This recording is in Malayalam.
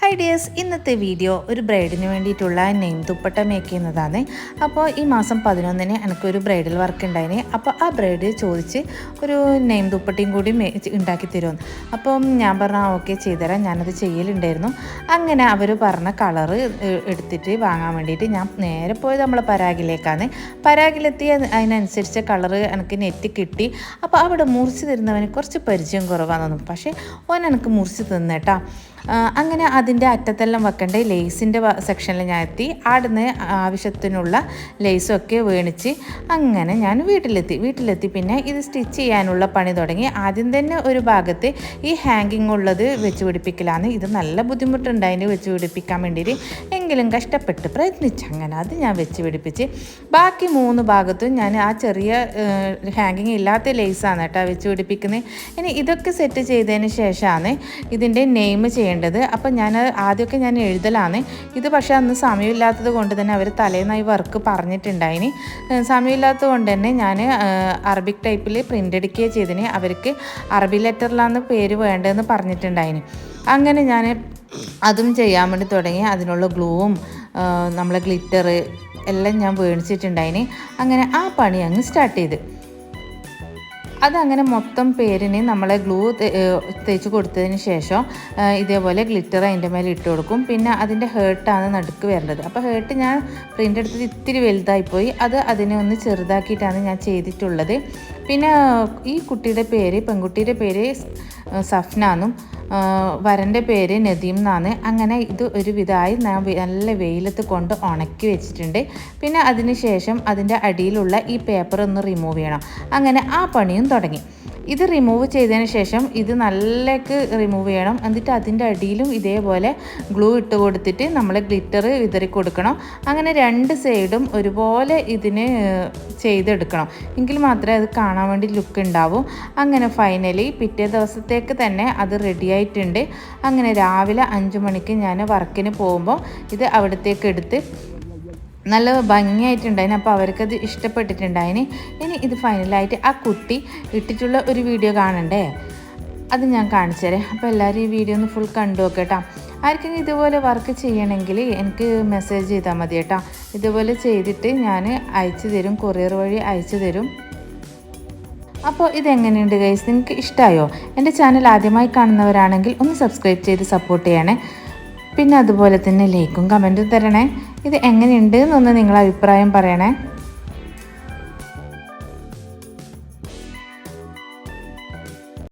ഹൈ ഡിയേഴ്സ്, ഇന്നത്തെ വീഡിയോ ഒരു ബ്രൈഡിന് വേണ്ടിയിട്ടുള്ള നെയിം ദുപ്പട്ട മേക്ക് ചെയ്യുന്നതാണ്. അപ്പോൾ ഈ മാസം 11-ന് എനിക്കൊരു ബ്രൈഡൽ വർക്ക് ഉണ്ടായിന്. അപ്പോൾ ആ ബ്രൈഡ് ചോദിച്ച് ഒരു നെയിം ദുപ്പട്ടയും കൂടി ഉണ്ടാക്കി തരുമെന്ന്. അപ്പം ഞാൻ പറഞ്ഞാൽ ഓക്കെ ചെയ്തുതരാം, ഞാനത് ചെയ്യലുണ്ടായിരുന്നു. അങ്ങനെ അവർ പറഞ്ഞ കളറ് എടുത്തിട്ട് വാങ്ങാൻ വേണ്ടിയിട്ട് ഞാൻ നേരെ പോയത് നമ്മളെ പരാഗിലേക്കാണ്. പരാഗിലെത്തി അതിനനുസരിച്ച കളറ് എനിക്ക് നെറ്റ് കിട്ടി. അപ്പോൾ അവിടെ മുറിച്ച് തരുന്നവന് കുറച്ച് പരിചയം കുറവാണെന്ന് തോന്നും, പക്ഷേ ഓൻ എനിക്ക് മുറിച്ച് തന്നേട്ടാ. അങ്ങനെ അതിൻ്റെ അറ്റത്തെല്ലാം വെക്കേണ്ട ലേസിൻ്റെ സെക്ഷനിൽ ഞാൻ എത്തി. ആടുന്ന് ആവശ്യത്തിനുള്ള ലേസൊക്കെ വേണിച്ച് അങ്ങനെ ഞാൻ വീട്ടിലെത്തി പിന്നെ ഇത് സ്റ്റിച്ച് ചെയ്യാനുള്ള പണി തുടങ്ങി. ആദ്യം തന്നെ ഒരു ഭാഗത്ത് ഈ ഹാങ്കിങ് ഉള്ളത് വെച്ച് പിടിപ്പിക്കലാണ്. ഇത് നല്ല ബുദ്ധിമുട്ടുണ്ടായിന് വെച്ച് പിടിപ്പിക്കാൻ വേണ്ടിയിട്ട്, എങ്കിലും കഷ്ടപ്പെട്ട് പ്രയത്നിച്ച് അങ്ങനെ അത് ഞാൻ വെച്ച് പിടിപ്പിച്ച്. ബാക്കി 3 ഭാഗത്തും ഞാൻ ആ ചെറിയ ഹാങ്കിങ് ഇല്ലാത്ത ലേസാണ് കേട്ടോ വെച്ച് പിടിപ്പിക്കുന്നത്. ഇനി ഇതൊക്കെ സെറ്റ് ചെയ്തതിന് ശേഷമാണ് ഇതിൻ്റെ നെയിം ചെയ്യേണ്ടത്. അപ്പം ഞാൻ ആദ്യമൊക്കെ ഞാൻ എഴുതലാണ് ഇത്, പക്ഷേ അന്ന് സമയമില്ലാത്തത് കൊണ്ട് തന്നെ അവർ തലേന്നായി വർക്ക് പറഞ്ഞിട്ടുണ്ടായിന്. സമയമില്ലാത്തത് കൊണ്ട് തന്നെ ഞാൻ അറബിക് ടൈപ്പിൽ പ്രിൻ്റ് എടുക്കുകയും ചെയ്തതിന്. അവർക്ക് അറബി ലെറ്ററിലാണ് പേര് വേണ്ടതെന്ന് പറഞ്ഞിട്ടുണ്ടായിന്. അങ്ങനെ ഞാൻ അതും ചെയ്യാൻ വേണ്ടി തുടങ്ങി. അതിനുള്ള ഗ്ലൂവും നമ്മളെ ഗ്ലിറ്റർ എല്ലാം ഞാൻ മേടിച്ചിട്ടുണ്ടായിന്. അങ്ങനെ ആ പണി അങ്ങ് സ്റ്റാർട്ട് ചെയ്ത് അതങ്ങനെ മൊത്തം പേരിന് നമ്മളെ ഗ്ലൂ തേച്ച് കൊടുത്തതിന് ശേഷം ഇതേപോലെ ഗ്ലിറ്റർ അതിൻ്റെ മേലെ ഇട്ട് കൊടുക്കും. പിന്നെ അതിൻ്റെ ഹേർട്ടാണ് നടുക്ക് വരേണ്ടത്. അപ്പോൾ ഹേർട്ട് ഞാൻ പ്രിൻ്റ് എടുത്തത് ഇത്തിരി വലുതായിപ്പോയി. അതിനെ ഒന്ന് ചെറുതാക്കിയിട്ടാണ് ഞാൻ ചെയ്തിട്ടുള്ളത്. പിന്നെ ഈ കുട്ടിയുടെ പേര്, പെൺകുട്ടിയുടെ പേര് സഫ്ന എന്നും വരൻ്റെ പേര് നദീം എന്നാണ്. അങ്ങനെ ഇത് ഒരു വിധമായി ഞാൻ നല്ല വെയിലത്ത് കൊണ്ട് ഉണക്കി വെച്ചിട്ടുണ്ട്. പിന്നെ അതിന് ശേഷം അതിൻ്റെ അടിയിലുള്ള ഈ പേപ്പർ ഒന്ന് റിമൂവ് ചെയ്യണം. അങ്ങനെ ആ പണിയും തുടങ്ങി. ഇത് റിമൂവ് ചെയ്തതിന് ശേഷം ഇത് നല്ലേക്ക് റിമൂവ് ചെയ്യണം. എന്നിട്ട് അതിൻ്റെ അടിയിലും ഇതേപോലെ ഗ്ലൂ ഇട്ട് കൊടുത്തിട്ട് നമ്മൾ ഗ്ലിറ്റർ വിതറി കൊടുക്കണം. അങ്ങനെ 2 സൈഡും ഒരുപോലെ ഇതിന് ചെയ്തെടുക്കണം, എങ്കിൽ മാത്രമേ അത് കാണാൻ വേണ്ടി ലുക്ക് ഉണ്ടാവൂ. അങ്ങനെ ഫൈനലി പിറ്റേ ദിവസത്തേക്ക് തന്നെ അത് റെഡിയായിട്ടുണ്ട്. അങ്ങനെ രാവിലെ 5 മണിക്ക് ഞാൻ വർക്കിന് പോകുമ്പോൾ ഇത് അവിടത്തേക്ക് എടുത്ത് നല്ല ഭംഗിയായിട്ടുണ്ടായിന്. അപ്പോൾ അവർക്കത് ഇഷ്ടപ്പെട്ടിട്ടുണ്ടായിന്. ഇനി ഇത് ഫൈനലായിട്ട് ആ കുട്ടി ഇട്ടിട്ടുള്ള ഒരു വീഡിയോ കാണണ്ടേ, അത് ഞാൻ കാണിച്ചു തരാം. അപ്പോൾ എല്ലാവരും ഈ വീഡിയോ ഒന്ന് ഫുൾ കണ്ടു നോക്കട്ടോ. ആർക്കെങ്കിലും ഇതുപോലെ വർക്ക് ചെയ്യണമെങ്കിൽ എനിക്ക് മെസ്സേജ് ചെയ്താൽ മതി കേട്ടോ. ഇതുപോലെ ചെയ്തിട്ട് ഞാൻ അയച്ചു തരും, കൊറിയർ വഴി അയച്ചു തരും. അപ്പോൾ ഇതെങ്ങനെയുണ്ട് ഗൈസ്, നിങ്ങൾക്ക് ഇഷ്ടമായോ? എൻ്റെ ചാനൽ ആദ്യമായി കാണുന്നവരാണെങ്കിൽ ഒന്ന് സബ്സ്ക്രൈബ് ചെയ്ത് സപ്പോർട്ട് ചെയ്യണേ. പിന്നെ അതുപോലെ തന്നെ ലൈക്കും കമൻറ്റും തരണേ. ഇത് എങ്ങനെയുണ്ട് എന്നൊന്ന് നിങ്ങളുടെ അഭിപ്രായം പറയണേ.